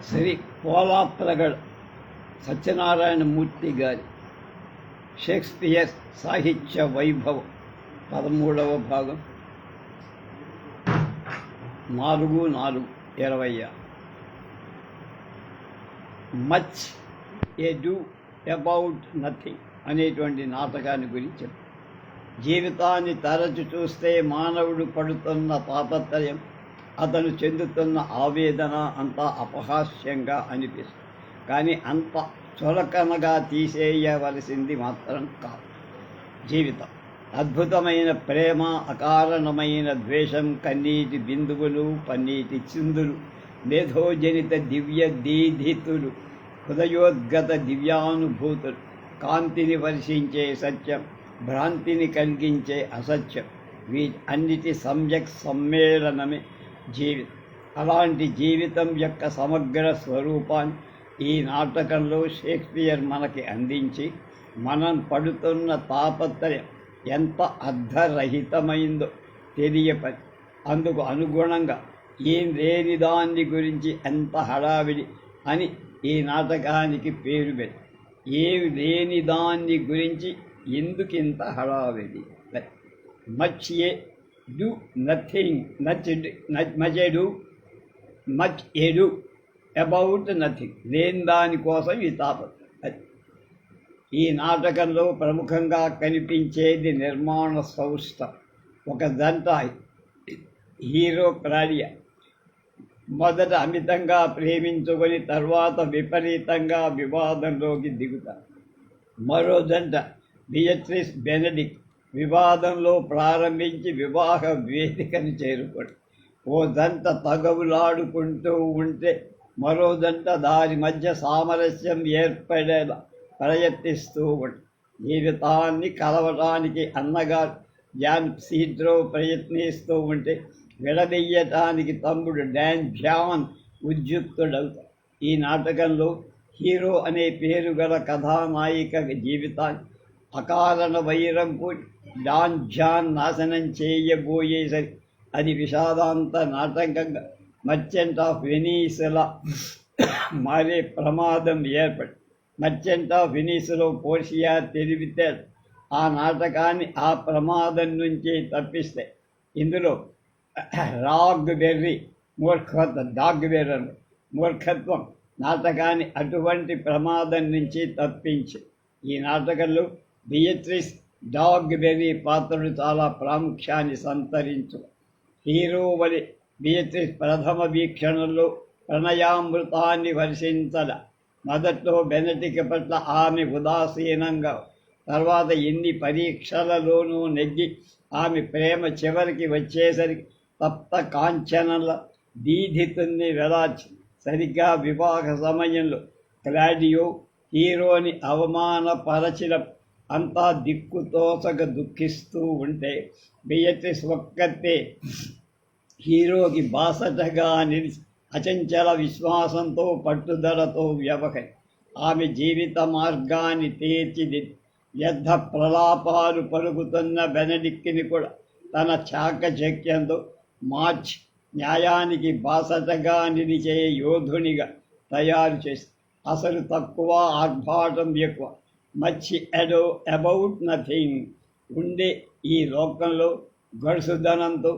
శ్రీ పోలాప్రగడ సత్యనారాయణమూర్తి గారి షేక్స్పియర్ సాహిత్య వైభవం 13వ భాగం 4/4/26. మచ్ ఎడు అబౌట్ నథింగ్ అనేటువంటి నాటకాన్ని గురించి జీవితాన్ని తరచు చూస్తే మానవుడు పడుతున్న తాపత్రయం, అతను చెందుతున్న ఆవేదన అంతా అపహాస్యంగా అనిపిస్తుంది. కానీ అంత చులకనగా తీసేయవలసింది మాత్రం కాదు. జీవితం అద్భుతమైన ప్రేమ, అకారణమైన ద్వేషం, కన్నీటి బిందువులు, పన్నీటి చిందులు, మేధోజనిత దివ్య దీధితులు, హృదయోద్గత దివ్యానుభూతులు, కాంతిని వర్షించే సత్యం, భ్రాంతిని కలిగించే అసత్యం, వీటన్నిటి సమ్యక్ సమ్మేళనమే జీవితం. అలాంటి జీవితం యొక్క సమగ్ర స్వరూపాన్ని ఈ నాటకంలో షేక్స్పియర్ మనకి అందించి, మనం పడుతున్న తాపత్రయం ఎంత అర్ధరహితమైందో తెలియపరి, అందుకు అనుగుణంగా ఏం లేని దాన్ని గురించి ఎంత హడావిడి అని ఈ నాటకానికి పేరు పెట్టి, ఏమి లేని దాన్ని గురించి ఎందుకింత హడావిడి. Much ado nothing, much ado about nothing, లేని దానికోసం ఈ తాపత్రయం. ఈ నాటకంలో ప్రముఖంగా కనిపించేది నిర్మాణ సంస్థ. ఒక జంట హీరో క్లాడియా మొదట అమితంగా ప్రేమించుకొని తర్వాత విపరీతంగా వివాదంలోకి దిగుతారు. మరో జంట బియట్రిస్ బెనడిక్ట్ వివాదంలో ప్రారంభించి వివాహ వేదికను చేరుకోండి. ఓ జంట తగవులాడుకుంటూ ఉంటే మరో జంట దాని మధ్య సామరస్యం ఏర్పడేలా ప్రయత్నిస్తూ ఉంటుంది. జీవితాన్ని కలవటానికి అన్నగారు జాన్ సీడ్రో ప్రయత్నిస్తూ ఉంటే విడదీయటానికి తమ్ముడు డాన్ జాన్ ఉద్యుక్తుడవుతాడు. ఈ నాటకంలో హీరో అనే పేరు గల కథానాయిక జీవితాన్ని అకారణ వైరం కూడి డాన్ జాన్ నాశనం చేయబోయేసరి అది విషాదాంత నాటకంగా మర్చెంట్ ఆఫ్ వెనీస్లా మారే ప్రమాదం ఏర్పడి, మర్చెంట్ ఆఫ్ వెనీస్లో పోర్షియా తెలివితే ఆ నాటకాన్ని ఆ ప్రమాదం నుంచి తప్పిస్తే, ఇందులో డాగ్ బెర్రీ మూర్ఖత్వం నాటకాన్ని అటువంటి ప్రమాదం నుంచి తప్పించి, ఈ నాటకంలో బియట్రిస్ డాగ్ బెర్రీ పాత్రలు చాలా ప్రాముఖ్యాన్ని సంతరించు. హీరో వలి బియట్రిస్ ప్రథమ వీక్షణలో ప్రణయామృతాన్ని వర్షించల. మొదట్లో బెనడిక్ట్ పట్ల ఆమె ఉదాసీనంగా, తర్వాత ఎన్ని పరీక్షలలోనూ నెగ్గి ఆమె ప్రేమ చివరికి వచ్చేసరికి తప్త కాంచనల దీధితుల్ని వెలార్చి, సరిగ్గా వివాహ సమయంలో క్లాడియో హీరోని అవమానపరచిన అంతా దిక్కుతోసగ దుఃఖిస్తూ ఉంటే, బియట్రిస్ ఒక్కతే హీరోకి బాసటగా నిలిచి అచంచల విశ్వాసంతో పట్టుదలతో వ్యవహరి ఆమె జీవిత మార్గాన్ని తీర్చిదిద్ది, వ్యర్థ ప్రలాపాలు పలుకుతున్న బెనడిక్ట్ని కూడా తన చాకచక్యంతో మార్చి న్యాయానికి బాసటగా నిలిచే యోధునిగా తయారు చేసి, అసలు తక్కువ ఆర్భాటం ఎక్కువ, మచ్ ఎడో అబౌట్ నథింగ్ ఉండే ఈ లోకంలో గడుసుదనంతో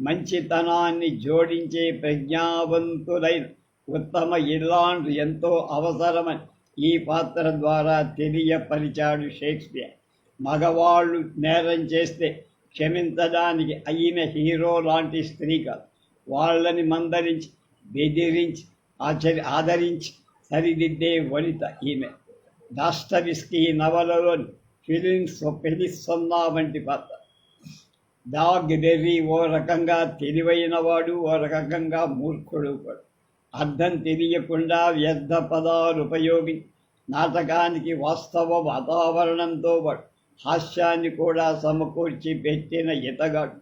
మంచితనాన్ని జోడించే ప్రజ్ఞావంతులైన ఉత్తమ ఇల్లాండ్రు ఎంతో అవసరమని ఈ పాత్ర ద్వారా తెలియపరిచాడు షేక్స్పియర్. మగవాళ్ళు నేరం చేస్తే క్షమించడానికి అయిన హీరో లాంటి స్త్రీ కాదు, వాళ్ళని మందరించి, బెదిరించి, ఆదరించి సరిదిద్దే వనిత ఈమె. డాస్టోయెవ్స్కీ నవలలోని ఫెలిస్సొన్నా వంటి పాత్ర. డాగ్ బెర్రీ ఓ రకంగా తెలివైనవాడు, ఓ రకంగా మూర్ఖుడు కూడా. అర్థం తెలియకుండా వ్యర్థ పదాలు ఉపయోగించి నాటకానికి వాస్తవ వాతావరణంతో పాటు హాస్యాన్ని కూడా సమకూర్చి పెట్టిన ఇతగాడు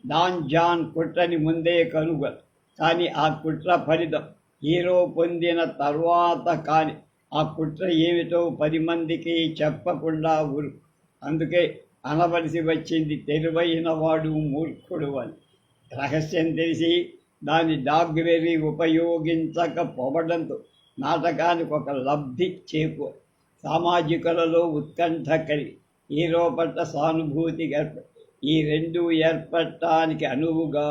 డాన్ జాన్ కుట్రని ముందే కనుగొను. కానీ ఆ కుట్ర ఫలితం హీరో పొందిన తర్వాత కానీ ఆ కుట్ర ఏమిటో 10 మందికి చెప్పకుండా ఊరు. అందుకే అనవలసి వచ్చింది తెలివైన వాడు మూర్ఖుడు అని. రహస్యం తెలిసి దాని డాగ్బెర్రీ ఉపయోగించకపోవడంతో నాటకానికి ఒక లబ్ధి చేకూరు. సామాజికులలో ఉత్కంఠ కలిగి హీరో పట్ల సానుభూతి ఈ రెండు ఏర్పడటానికి అనువుగా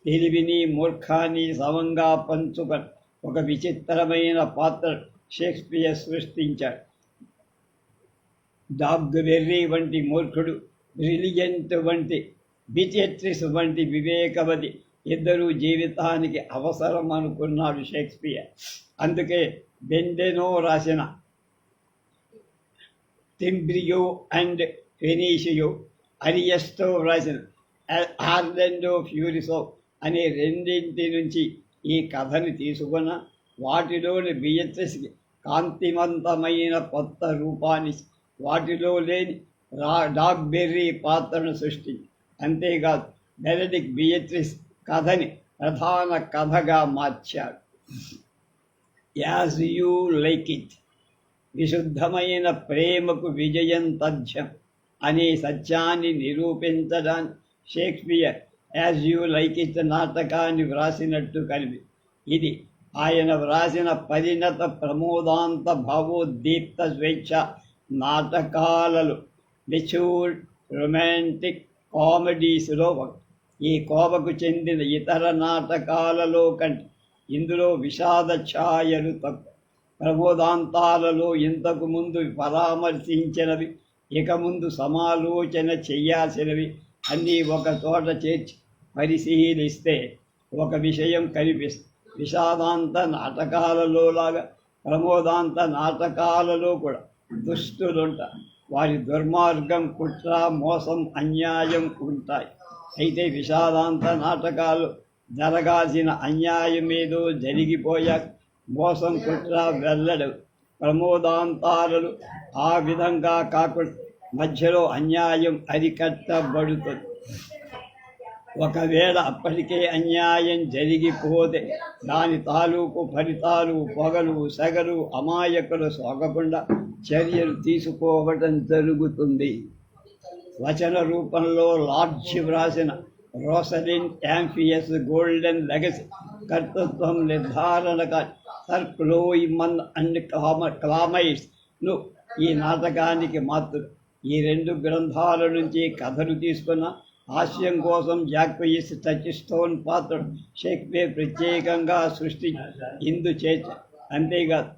తెలివిని మూర్ఖాన్ని సమంగా పంచుకొని ఒక విచిత్రమైన పాత్ర షేక్స్పియర్ సృష్టించాడు. డాగ్బెర్రీ వంటి మూర్ఖుడు, బ్రిలియంట్ వంటి బియట్రిస్ వంటి వివేకవతి ఇద్దరు జీవితానికి అవసరం అనుకున్నాడు షేక్స్పియర్. అందుకే బెండెనో రాసిన టింబ్రియో అండ్ ఫెనీషియో, అరియస్టో రాసిన ఆర్లాండో ఫ్యూరిసో అనే రెండింటి నుంచి ఈ కథని తీసుకున్న వాటిలోని బియట్రిస్కి కాంతివంతమైన కొత్త రూపాన్ని, వాటిలో లేని డాగ్బెర్రీ పాత్రను సృష్టించి, అంతేకాదు బెనెడిక్ట్ బియట్రిస్ కథని ప్రధాన కథగా మార్చాడు. యాజ్ యూ లైక్ ఇట్, విశుద్ధమైన ప్రేమకు విజయం తథ్యం అనే సత్యాన్ని నిరూపించడానికి Shakespeare as you like it నాటకాన్ని వ్రాసినట్టు కలిపి. ఇది ఆయన వ్రాసిన పరిణత ప్రమోదాంత భావోద్దీప్త స్వేచ్ఛ నాటకాలలో మెచ్యూర్డ్ రొమాంటిక్ కామెడీస్లో ఒకటి. ఈ కోవకు చెందిన ఇతర నాటకాలలో కంటే ఇందులో విషాద ఛాయలు తక్కువ. ప్రమోదాంతాలలో ఇంతకు ముందు పరామర్శించినవి, ఇక ముందు సమాలోచన చేయాల్సినవి అన్నీ ఒక చోట చేర్చి పరిశీలిస్తే ఒక విషయం కనిపిస్తుంది. విషాదాంత నాటకాలలో లాగా ప్రమోదాంత నాటకాలలో కూడా దుష్టులుంటారు. వారి దుర్మార్గం, కుట్ర, మోసం, అన్యాయం ఉంటాయి. అయితే విషాదాంత నాటకాలు జరగాల్సిన అన్యాయం ఏదో జరిగిపోయాక మోసం, కుట్ర వెళ్ళడు. ప్రమోదాంతాలు ఆ విధంగా కాకుండా మధ్యలో అన్యాయం అరికట్టబడుతుంది. ఒకవేళ అప్పటికే అన్యాయం జరిగిపోతే దాని తాలూకు ఫలితాలు పొగలు, సెగలు అమాయకులు సోకకుండా చర్యలు తీసుకోవటం జరుగుతుంది. వచన రూపంలో లార్జ్ వ్రాసిన రోసలిన్ యాంఫియస్ గోల్డెన్ లెగసీ కర్తృత్వం నిర్ధారణగా సర్ క్లోయిమన్ అండ్ క్లామైట్స్ను ఈ నాటకానికి మాత్రం. ఈ రెండు గ్రంథాల నుంచి కథలు తీసుకున్న హాస్యం కోసం జాక్వయిస్ టచ్స్టోన్ పాత్రను షేక్స్పియర్ ప్రత్యేకంగా ఇందుచేర్చారు. అంతేకాదు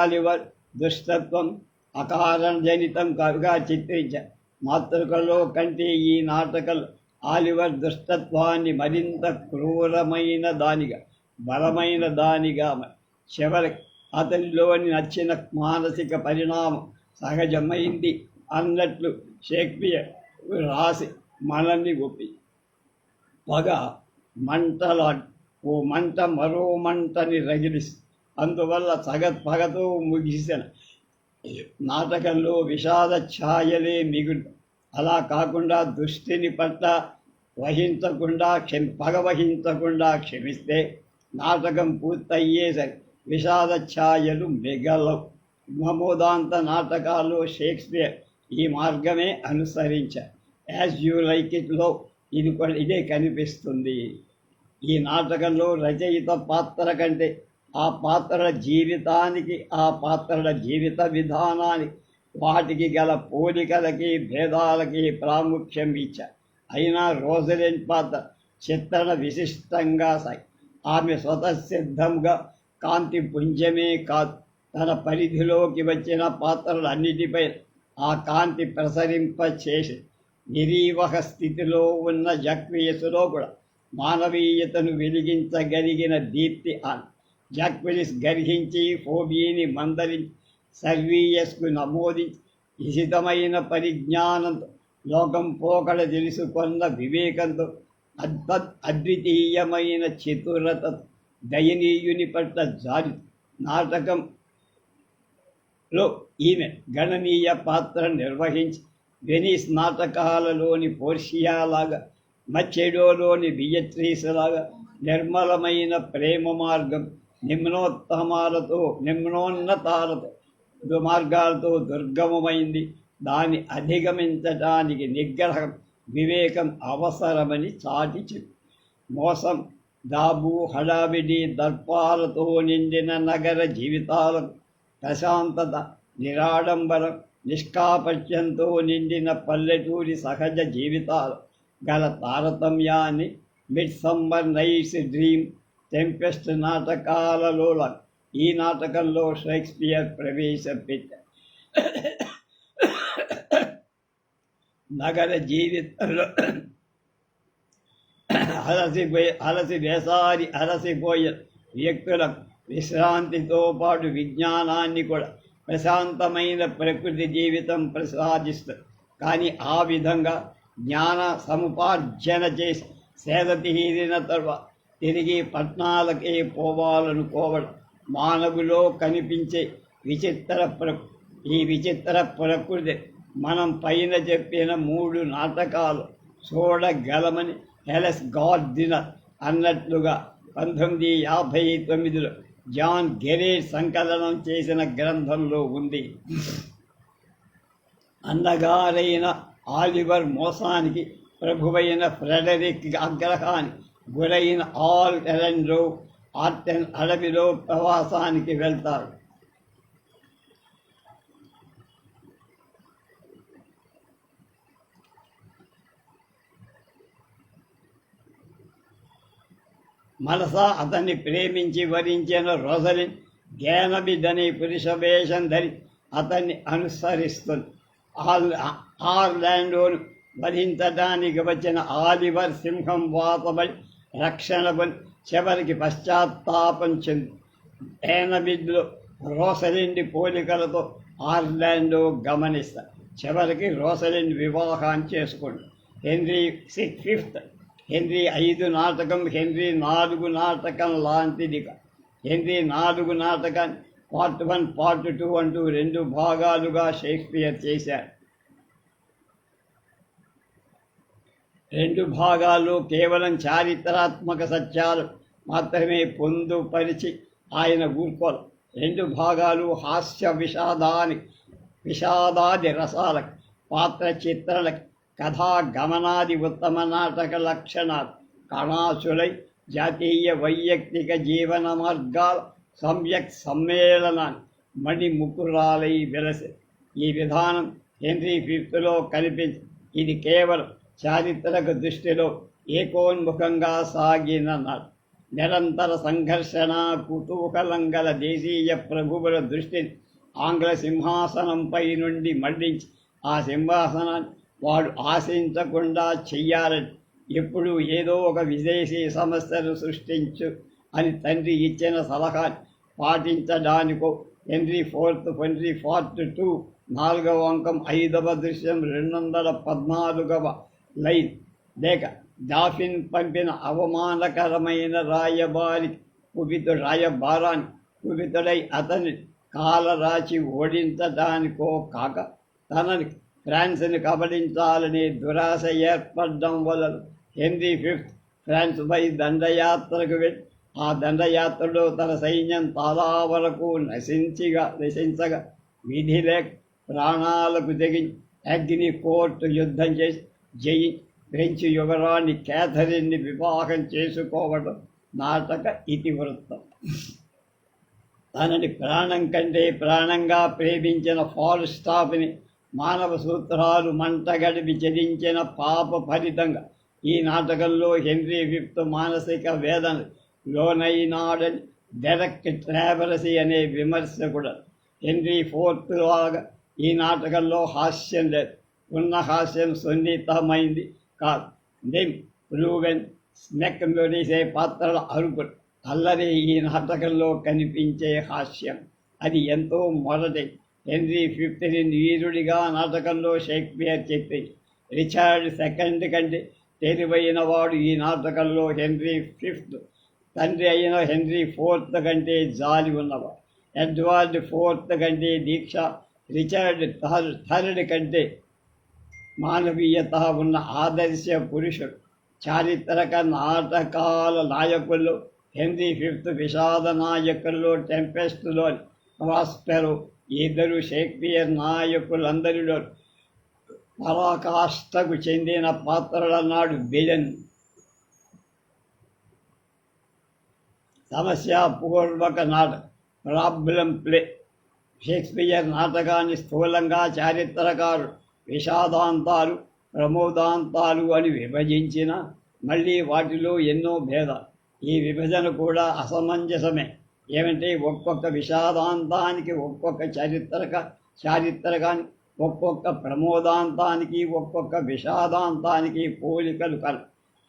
ఆలివర్ దుష్టత్వం అకారణజనితం కవిగా చిత్రించారు. మాతృకలో కంటే ఈ నాటకంలో ఆలివర్ దుష్టత్వాన్ని మరింత క్రూరమైన దానిగా, బలమైన దానిగా, చివరికి అతనిలోని నచ్చిన మానసిక పరిణామం సహజమైంది అన్నట్లు షేక్స్పియర్ రాసి మనల్ని ఒప్పి పగ మంటలాడి ఓ మంట మరో మంటని రగిలిస్తుంది. అందువల్ల పగతో ముగిసిన నాటకంలో విషాద ఛాయలే మిగులు. అలా కాకుండా దుష్టిని పట్ల పగ వహించకుండా క్షమిస్తే నాటకం పూర్తయ్యేసరి విషాద ఛాయలు మిగలవు. ప్రమోదాంత నాటకాల్లో షేక్స్పియర్ ఈ మార్గమే అనుసరించారు. యాజ్ యూ లైక్ ఇట్లో ఇదే కనిపిస్తుంది. ఈ నాటకంలో రచయిత పాత్ర కంటే ఆ పాత్రల జీవితానికి, ఆ పాత్రల జీవిత విధానానికి, వాటికి గల పోలికలకి, భేదాలకి ప్రాముఖ్యం ఇచ్చారు. అయినా రోసలిన్ పాత్ర చిత్రణ విశిష్టంగా సాగి ఆమె స్వతసిద్ధంగా కాంతి పుంజమే కాదు, తన పరిధిలోకి వచ్చిన పాత్రలన్నిటిపై ఆ కాంతి ప్రసరింపచేసి నిరీవహ స్థితిలో ఉన్న జాక్వయిస్లో కూడా మానవీయతను వెలిగించగలిగిన దీప్తి జాక్వయిస్ గర్హించి ఫోబీని మందరించి సర్వీయస్కు నమోదించి నిశితమైన పరిజ్ఞానంతో లోకం పోకడ తెలుసుకున్న వివేకంతో అద్వితీయమైన చతురత దయనీయుని పట్ల జాలి నాటకంలో ఈమె గణనీయ పాత్ర నిర్వహించి వెనీస్ నాటకాలలోని పోర్షియాలాగా, మచెడోలోని బియట్రిస్ లాగా నిర్మలమైన ప్రేమ మార్గం నిమ్నోన్నతాలతో దుర్మార్గాలతో దుర్గమమైంది. దాన్ని అధిగమించడానికి నిగ్రహం, వివేకం అవసరమని చాటి చెప్పి మోసం, దాబు హడావిడి దర్పాలతో నిండిన నగర జీవితాలకు ప్రశాంతత, నిరాడంబరం, నిష్కాపట్యంతో నిండిన పల్లెటూరి సహజ జీవితాలు గల తారతమ్యాన్ని midsummer night's dream, tempest నాటకాలలో ఈ నాటకంలో షేక్స్పియర్ ప్రవేశపెట్టారు. నగర జీవితంలో అలసిపోయే వ్యక్తులకు విశ్రాంతితో పాటు విజ్ఞానాన్ని కూడా ప్రశాంతమైన ప్రకృతి జీవితం ప్రసాదిస్తుంది. కానీ ఆ విధంగా జ్ఞాన సముపార్జన చేసి సేద తీరిన తర్వాత తిరిగి పట్టణాలకే పోవాలనుకోవడం మానవులో కనిపించే ఈ విచిత్ర ప్రకృతి మనం పైన చెప్పిన 3 నాటకాలు చూడగలమని హెలెస్ గార్డినర్ అన్నట్లుగా 1959లో జాన్ గెరేట్ సంకలనం చేసిన గ్రంథంలో ఉంది. అన్నగారైన ఆలివర్ మోసానికి ప్రభువైన ఫ్రెడరిక్ ఆగ్రహానికి గురైన ఆల్ ఎరెండ్రో ఆర్టెన్ అడవిలో ప్రవాసానికి వెళ్తారు. మనసా అతన్ని ప్రేమించి వరించిన రోసలిన్ గేనబిడ్డని పురుష వేషం ధరి అతన్ని అనుసరిస్తుంది. ఆర్లాండోను వధించడానికి వచ్చిన ఆలివర్ సింహం వాతబడి రక్షణ పొంది చివరికి పశ్చాత్తాపం చెంది గేనబిడ్డలో రోసలిండి పోలికలతో ఆర్లాండో గమనిస్తారు. చివరికి రోసలిండ్ వివాహాన్ని చేసుకుంది. హెన్రీ V, హెన్రీ V నాటకం హెన్రీ IV నాటకం లాంటిదిగా. హెన్రీ IV నాటకాన్ని పార్ట్ 1, పార్ట్ 2 అంటూ 2 భాగాలుగా షేక్స్పియర్ చేశారు. 2 భాగాల్లో కేవలం చారిత్రాత్మక సత్యాలు మాత్రమే పొందుపరిచి ఆయన ఊరుకోలు. 2 భాగాలు హాస్య విషాదాది రసాలకు, పాత్ర చిత్రణలకు, కథా గమనాది ఉత్తమ నాటక లక్షణాలు కణాసులై జాతీయ వైయక్తిక జీవన మార్గాల సమ్యక్ సమ్మేళనాన్ని మణిముకురాలై వెలసే. ఈ విధానం హెన్రీ V కనిపించి ఇది కేవలం చారిత్రక దృష్టిలో ఏకోన్ముఖంగా సాగిన నిరంతర సంఘర్షణ కుతూహలం గల దేశీయ ప్రభువుల దృష్టిని ఆంగ్ల సింహాసనంపై నుండి మళ్లించి ఆ సింహాసనాన్ని వాడు ఆశించకుండా చెయ్యాలని, ఎప్పుడు ఏదో ఒక విదేశీ సమస్యను సృష్టించు అని తండ్రి ఇచ్చిన సలహాని పాటించడానికో హెన్రీ IV పార్ట్ 2 4వ అంకం 5వ దృశ్యం 214వ లైన్ లేక డాఫిన్ పంపిన అవమానకరమైన రాయబారాన్ని కుపితుడై అతని కాలరాచి ఓడించడానికో కాక తనని ఫ్రాన్స్ని కబలించాలనే దురాశ ఏర్పడడం వలన హెన్రీ V ఫ్రాన్స్పై దండయాత్రకు వెళ్ళి ఆ దండయాత్రలో తన సైన్యం చాలా వరకు నశించగా విధి లేక ప్రాణాలకు తెగించి అగ్ని కోర్టు యుద్ధం చేసి జయించి ఫ్రెంచ్ యువరాణి క్యాథరిన్ని వివాహం చేసుకోవడం నాటక ఇతివృత్తం. తనని ప్రాణం కంటే ప్రాణంగా ప్రేమించిన ఫాల్స్టాప్ని మానవ సూత్రాలు మంటగడిపి చెదించిన పాప ఫలితంగా ఈ నాటకంలో హెన్రీ V మానసిక వేదన లోనైనాడని డెరెక్ ట్రావెరసీ అనే విమర్శకుడు. హెన్రీ IV లాగా ఈ నాటకంలో హాస్యం లేదు. ఉన్న హాస్యం సున్నితమైంది కాదు. నిమ్, రూవెన్, స్నెక్ మెరిసే పాత్రల అరుపులు అల్లరి ఈ నాటకంలో కనిపించే హాస్యం. అది ఎంతో మొదటి. హెన్రీ V వీరుడిగా నాటకంలో షేక్స్పియర్ చెప్పింది. రిచర్డ్ II కంటే తెలివైన వాడు ఈ నాటకంలో హెన్రీ V. తండ్రి అయిన హెన్రీ IV కంటే జాలి ఉన్నవాడు. ఎడ్వర్డ్ IV కంటే దీక్ష, రిచర్డ్ III కంటే మానవీయత ఉన్న ఆదర్శ పురుషుడు. చారిత్రక నాటకాల నాయకుల్లో హెన్రీ V, విషాద నాయకుల్లో టెంపెస్ట్లోని ప్రాస్పెరో, ఇద్దరు షేక్స్పియర్ నాయకులందరిలో పరాకాష్ఠకు చెందిన పాత్రలన్నాడు బెలెన్. సమస్యాపూర్వక నాటకం ప్రాబ్లం ప్లే. షేక్స్పియర్ నాటకాన్ని స్థూలంగా చారిత్రకారుడు విషాదాంతాలు, ప్రమోదాంతాలు అని విభజించిన మళ్ళీ వాటిలో ఎన్నో భేదాలు. ఈ విభజన కూడా అసమంజసమే. ఏమంటే ఒక్కొక్క విషాదాంతానికి ఒక్కొక్క చారిత్రకానికి ఒక్కొక్క ప్రమోదాంతానికి ఒక్కొక్క విషాదాంతానికి పోలికలు కల.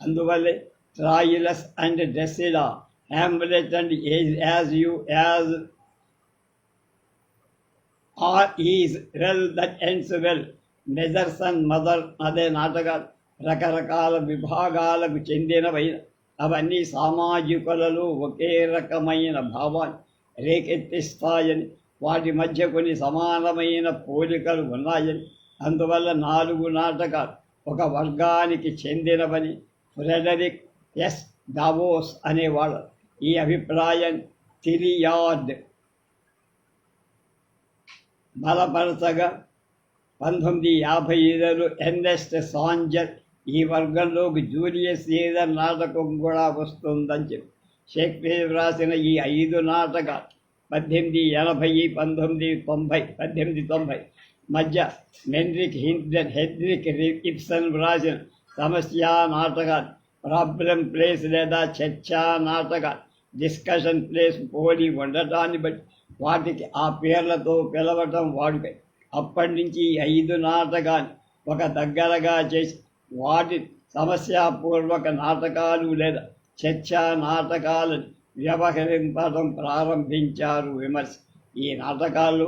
అందువల్లే Troilus and Cressida, Hamlet and as you as are is well that ends well, measures and mother అదే నాటకాలు రకరకాల విభాగాలకు చెందినవైన అవన్నీ సామాజికులలో ఒకే రకమైన భావాన్ని రేకెత్తిస్తాయని, వాటి మధ్య కొన్ని సమానమైన పోలికలు ఉన్నాయని, అందువల్ల 4 నాటకాలు ఒక వర్గానికి చెందినవని ఫ్రెడరిక్ ఎస్ దావోస్ అనేవాడు. ఈ అభిప్రాయం థిలియార్డ్ బలపరచగా 1955లో ఎర్నెస్ట్ సాంజర్ ఈ వర్గంలోకి జూలియస్ సీజర్ నాటకం కూడా వస్తుందని చెప్పి షేక్స్పియర్ రాసిన ఈ 5 నాటకాలు 1890 మధ్య హెడ్రిక్ ఇబ్సన్ వ్రాసిన సమస్యా నాటకాలు, ప్రాబ్లం ప్లేస్ లేదా చర్చా నాటకాలు, డిస్కషన్ ప్లేస్ పోలి ఉండటాన్ని బట్టి వాటికి ఆ పేర్లతో పిలవటం వాడుకై. అప్పటి నుంచి ఈ 5 నాటకాలు ఒక దగ్గరగా చేసి వాటి సమస్యాపూర్వక నాటకాలు లేదా చర్చా నాటకాలను వ్యవహరించడం ప్రారంభించారు విమర్శ. ఈ నాటకాల్లో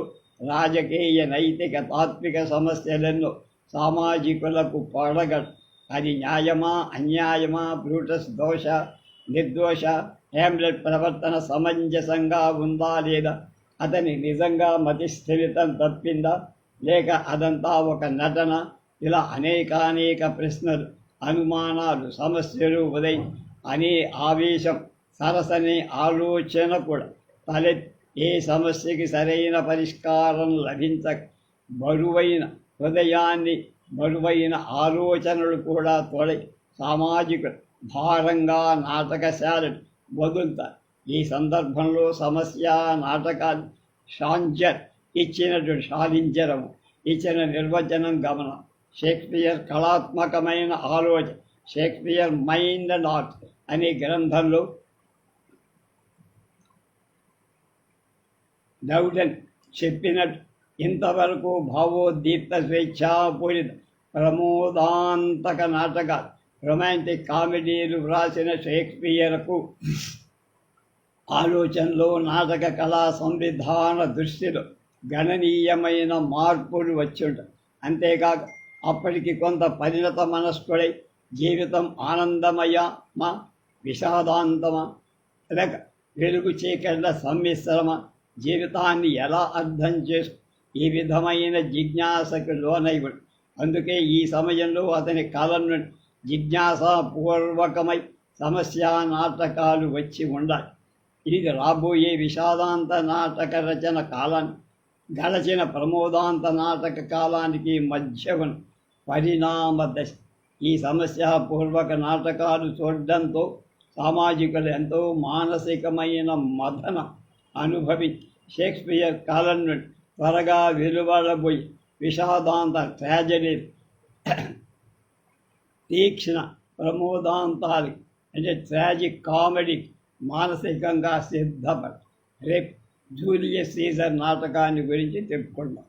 రాజకీయ, నైతిక, తాత్విక సమస్యలెన్నో సామాజికులకు పడగడు. అది న్యాయమా, అన్యాయమా, బ్రూటస్ దోష, నిర్దోష, హ్యామ్లెట్ ప్రవర్తన సమంజసంగా ఉందా లేదా, అతని నిజంగా మతిస్థిమితం తప్పిందా, లేక అదంతా ఒక నటన, ఇలా అనేక ప్రశ్నలు, అనుమానాలు, సమస్యలు ఉదయం అనే ఆవేశం, సరసనే ఆలోచన కూడా ఏ సమస్యకి సరైన పరిష్కారం లభించక బరువైన హృదయాన్ని, బరువైన ఆలోచనలు కూడా తొలగి సామాజిక భారంగా నాటకశాలను వదులుతారు. ఈ సందర్భంలో సమస్య నాటకాలు షాలింజర్ ఇచ్చిన నిర్వచనం గమనం. షేక్స్పియర్ కళాత్మకమైన ఆలోచన, షేక్స్పియర్ మైండ్ అండ్ ఆర్ట్ అనే గ్రంథంలో డౌడెన్ చెప్పినట్టు ఇంతవరకు భావోద్దీప్త, స్వేచ్ఛాపూరిత, ప్రమోదాంతక నాటకాలు, రొమాంటిక్ కామెడీలు వ్రాసిన షేక్స్పియర్కు ఆలోచనలో, నాటక కళా సంవిధాన దృష్టిలో గణనీయమైన మార్పులు వచ్చుంటాయి. అంతేకాక అప్పటికి కొంత పరిణత మనస్కుడై జీవితం ఆనందమయమా, విషాదాంతమా, లేక వెలుగు చీకట్ల సమ్మిశ్రమ జీవితాన్ని ఎలా అర్థం చేసు ఈ విధమైన జిజ్ఞాసకు లోనైవుడు. అందుకే ఈ సమయంలో అతని కాలం నుండి జిజ్ఞాసాపూర్వకమై సమస్యా నాటకాలు వచ్చి ఉండాలి. ఇది రాబోయే విషాదాంత నాటక రచన కాలాన్ని, గడచిన ప్రమోదాంత నాటక కాలానికి మధ్య ఉన్న పరిణామ దశ. ఈ సమస్యాపూర్వక నాటకాలు చూడడంతో సామాజికులు ఎంతో మానసికమైన మదన అనుభవించి షేక్స్పియర్ కాలం నుండి త్వరగా వెలువడబోయి విషాదాంత ట్రాజడీ, తీక్ష్ణ ప్రమోదాంతాలు అంటే ట్రాజిక్ కామెడీ మానసికంగా సిద్ధపడి రేపు జూలియస్ సీజర్ నాటకాన్ని గురించి చెప్పుకుందాం.